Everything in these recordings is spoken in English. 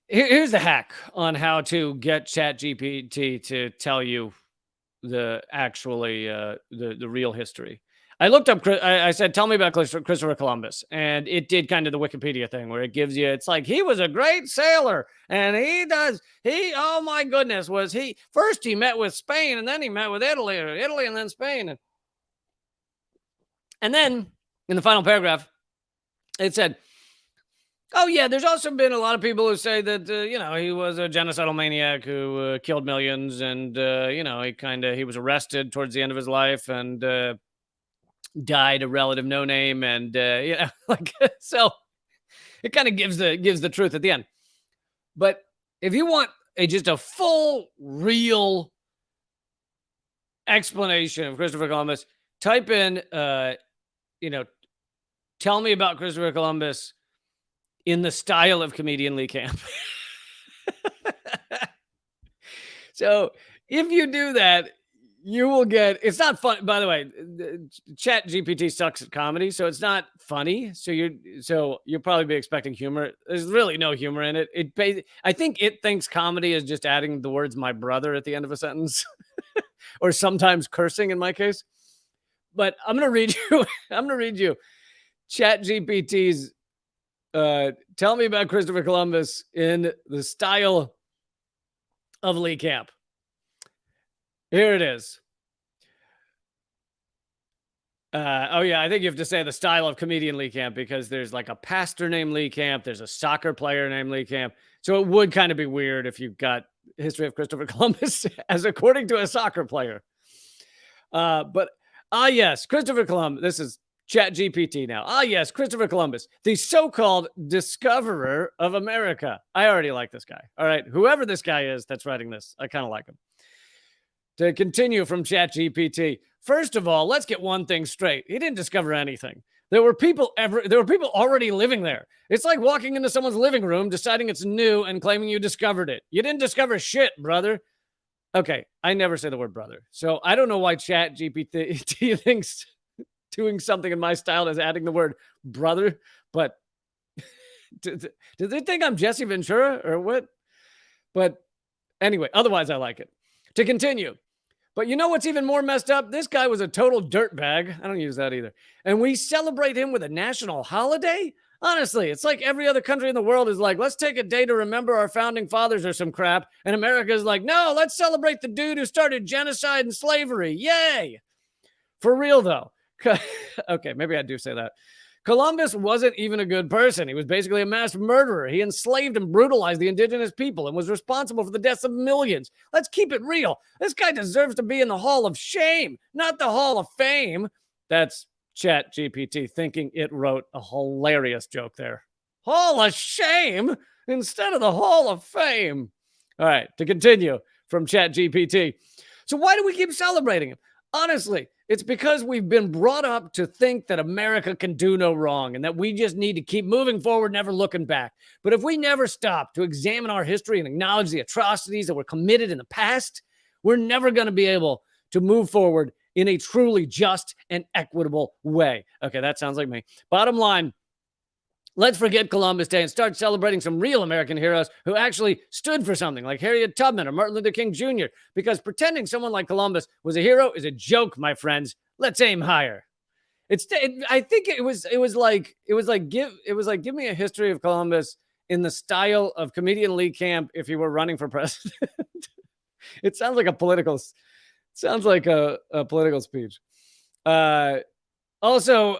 Here's the hack on how to get ChatGPT to tell you the actually the real history. I looked up. I said, "Tell me about Christopher Columbus," and it did kind of the Wikipedia thing where it gives you. It's like he was a great sailor, and he. Oh my goodness, was he first? He met with Spain, and then he met with Italy, or Italy, and then Spain, and then in the final paragraph, it said, "Oh yeah, there's also been a lot of people who say that he was a genocidal maniac who killed millions, and he was arrested towards the end of his life and died a relative no name, and like so it kind of gives the truth at the end. But if you want just a full, real explanation of Christopher Columbus, type in you know, tell me about Christopher Columbus in the style of comedian Lee Camp." So if you do that, you will get. It's not fun, by the way. Chat GPT sucks at comedy, so it's not funny. So you'll probably be expecting humor. There's really no humor in it. I think it thinks comedy is just adding the words "my brother" at the end of a sentence, or sometimes cursing in my case. But I'm gonna read you. I'm gonna read you Chat GPT's "Tell me about Christopher Columbus" in the style of Lee Camp. Here it is. Oh yeah, I think you have to say the style of comedian Lee Camp because there's like a pastor named Lee Camp, there's a soccer player named Lee Camp. So it would kind of be weird if you got history of Christopher Columbus as according to a soccer player. But yes, Christopher Columbus. This is Chat GPT now. Yes, Christopher Columbus, the so-called discoverer of America. I already like this guy. All right, whoever this guy is that's writing this, I kind of like him. To continue from ChatGPT, first of all, let's get one thing straight. He didn't discover anything. There were people already living there. It's like walking into someone's living room, deciding it's new, and claiming you discovered it. You didn't discover shit, brother. Okay, I never say the word brother, so I don't know why ChatGPT thinks doing something in my style is adding the word brother. But do they think I'm Jesse Ventura or what? But anyway, otherwise I like it. To continue. But you know what's even more messed up? This guy was a total dirtbag. I don't use that either. And we celebrate him with a national holiday? Honestly, it's like every other country in the world is like, let's take a day to remember our founding fathers or some crap. And America is like, no, let's celebrate the dude who started genocide and slavery. Yay. For real, though. Okay, maybe I do say that. Columbus wasn't even a good person. He was basically a mass murderer. He enslaved and brutalized the indigenous people and was responsible for the deaths of millions. Let's keep it real. This guy deserves to be in the Hall of Shame, not the Hall of Fame. That's Chat GPT thinking it wrote a hilarious joke there. Hall of Shame instead of the Hall of Fame. All right, to continue from Chat GPT. So why do we keep celebrating him? Honestly, it's because we've been brought up to think that America can do no wrong and that we just need to keep moving forward, never looking back. But if we never stop to examine our history and acknowledge the atrocities that were committed in the past, we're never going to be able to move forward in a truly just and equitable way. Okay, that sounds like me. Bottom line, let's forget Columbus Day and start celebrating some real American heroes who actually stood for something, like Harriet Tubman or Martin Luther King Jr., because pretending someone like Columbus was a hero is a joke, my friends. Let's aim higher. I think it was like give me a history of Columbus in the style of comedian Lee Camp if he were running for president. It sounds like a political speech. Also,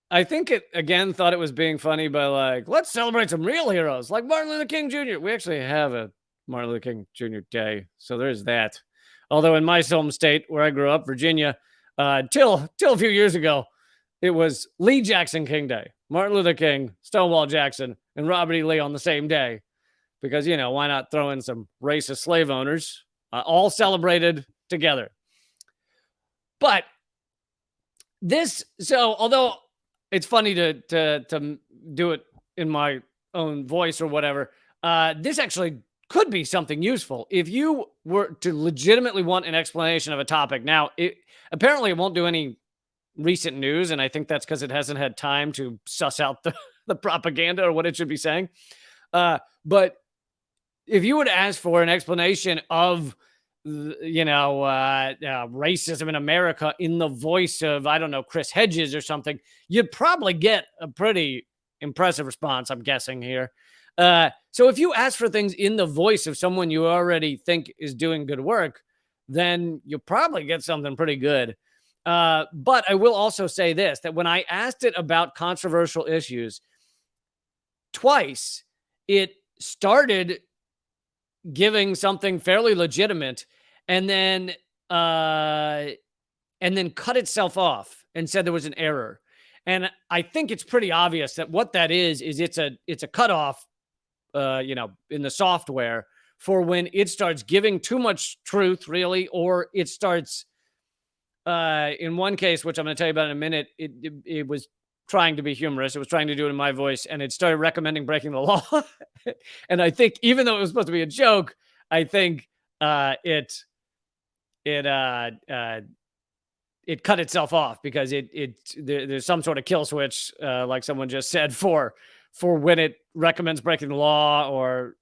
I think it again thought it was being funny by like, let's celebrate some real heroes like Martin Luther King Jr. We actually have a Martin Luther King Jr. Day, so there's that. Although in my home state where I grew up, Virginia, till a few years ago, it was Lee Jackson King Day. Martin Luther King, Stonewall Jackson, and Robert E. Lee on the same day. Because, why not throw in some racist slave owners, all celebrated together. But although it's funny to do it in my own voice or whatever, this actually could be something useful. If you were to legitimately want an explanation of a topic, now, apparently it won't do any recent news, and I think that's because it hasn't had time to suss out the propaganda or what it should be saying. But if you would ask for an explanation of racism in America in the voice of, I don't know, Chris Hedges or something, you'd probably get a pretty impressive response, I'm guessing here. So if you ask for things in the voice of someone you already think is doing good work, then you'll probably get something pretty good. But I will also say this, that when I asked it about controversial issues twice, it started giving something fairly legitimate and then uh cut itself off and said there was an error. And I think it's pretty obvious that what that is it's a cutoff in the software for when it starts giving too much truth, really, or it starts in one case, which I'm going to tell you about in a minute, it was trying to be humorous. It was trying to do it in my voice, and it started recommending breaking the law. And I think, even though it was supposed to be a joke, I think it cut itself off because there's some sort of kill switch, like someone just said, for when it recommends breaking the law or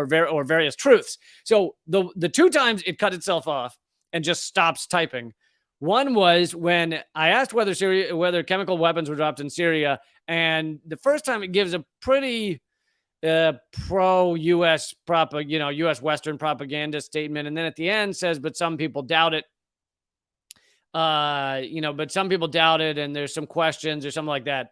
various truths. So the two times it cut itself off and just stops typing. One was when I asked whether chemical weapons were dropped in Syria, and the first time it gives a pretty pro-U.S. U.S. Western propaganda statement, and then at the end says, "But some people doubt it." But some people doubt it, and there's some questions or something like that.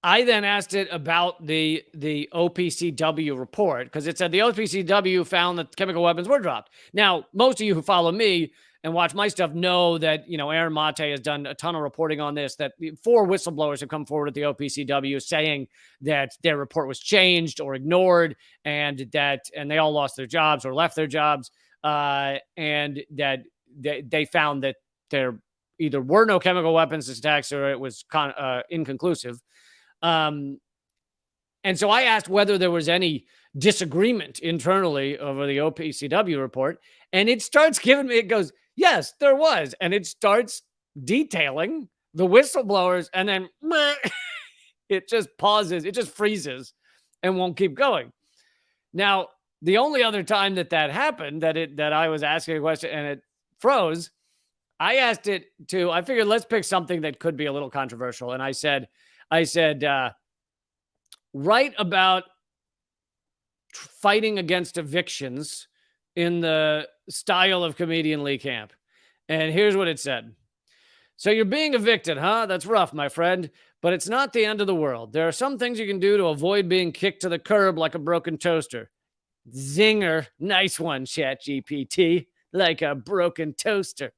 I then asked it about the OPCW report, because it said the OPCW found that chemical weapons were dropped. Now, most of you who follow me and watch my stuff know that, Aaron Mate has done a ton of reporting on this, that 4 whistleblowers have come forward at the OPCW saying that their report was changed or ignored, and they all lost their jobs or left their jobs, and that they found that there either were no chemical weapons attacks or it was inconclusive. And so I asked whether there was any disagreement internally over the OPCW report, and it starts giving me, it goes, yes, there was. And it starts detailing the whistleblowers, and then it just pauses, it just freezes and won't keep going. Now, the only other time that happened, that I was asking a question and it froze, I asked it to, I figured, let's pick something that could be a little controversial. And I said, write about fighting against evictions in the style of comedian Lee Camp. And here's what it said. So you're being evicted, huh? That's rough, my friend, but it's not the end of the world. There are some things you can do to avoid being kicked to the curb like a broken toaster. Zinger. Nice one, ChatGPT. Like a broken toaster.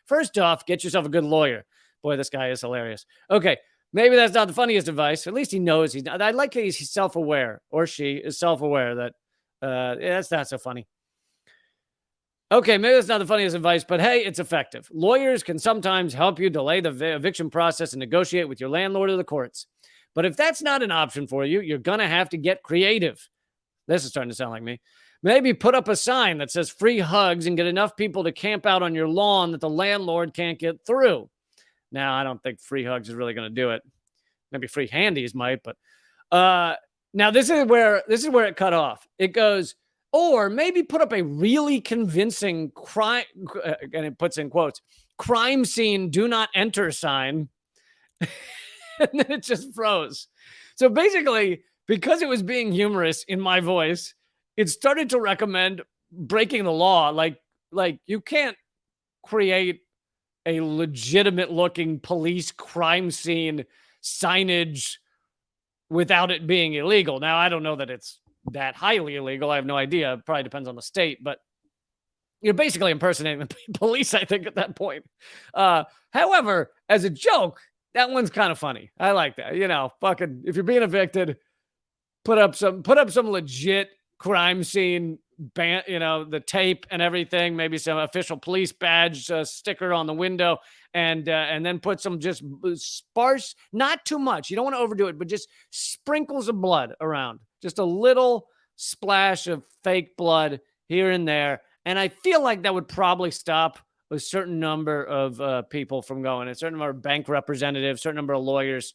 First off, get yourself a good lawyer. Boy, this guy is hilarious. Okay. Maybe that's not the funniest advice. At least he knows he's not. I like that he's self-aware, or she is self-aware that that's not so funny. Okay, maybe that's not the funniest advice, but hey, it's effective. Lawyers can sometimes help you delay the eviction process and negotiate with your landlord or the courts. But if that's not an option for you, you're going to have to get creative. This is starting to sound like me. Maybe put up a sign that says free hugs and get enough people to camp out on your lawn that the landlord can't get through. Now, I don't think free hugs is really going to do it. Maybe free handies might, but now this is where it cut off. It goes, or maybe put up a really convincing crime, and it puts in quotes, crime scene, do not enter sign. And then it just froze. So basically, because it was being humorous in my voice, it started to recommend breaking the law. Like you can't create a legitimate looking police crime scene signage without it being illegal. Now, I don't know that it's that highly illegal. I have no idea. It probably depends on the state, but you're basically impersonating the police, I think, at that point. However, as a joke, that one's kind of funny. I like that. Fucking, if you're being evicted, put up some legit crime scene, the tape and everything, maybe some official police badge sticker on the window, and then put some just sparse, not too much. You don't want to overdo it, but just sprinkles of blood around, just a little splash of fake blood here and there. And I feel like that would probably stop a certain number of people from going, a certain number of bank representatives, certain number of lawyers.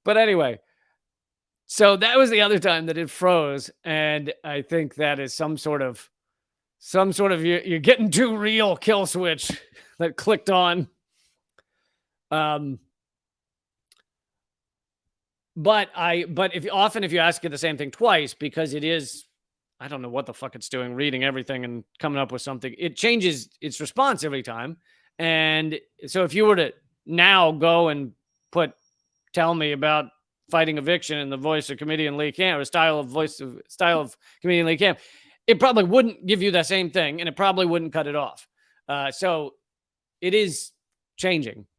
But anyway, so that was the other time that it froze, and I think that is some sort of you're getting too real kill switch that clicked on. Um, but if you ask it the same thing twice, because it is, I don't know what the fuck it's doing, reading everything and coming up with something. It changes its response every time. And so if you were to now go and put tell me about fighting eviction in the voice of comedian Lee Camp, or style of comedian Lee Camp, it probably wouldn't give you the same thing, and it probably wouldn't cut it off. So it is changing.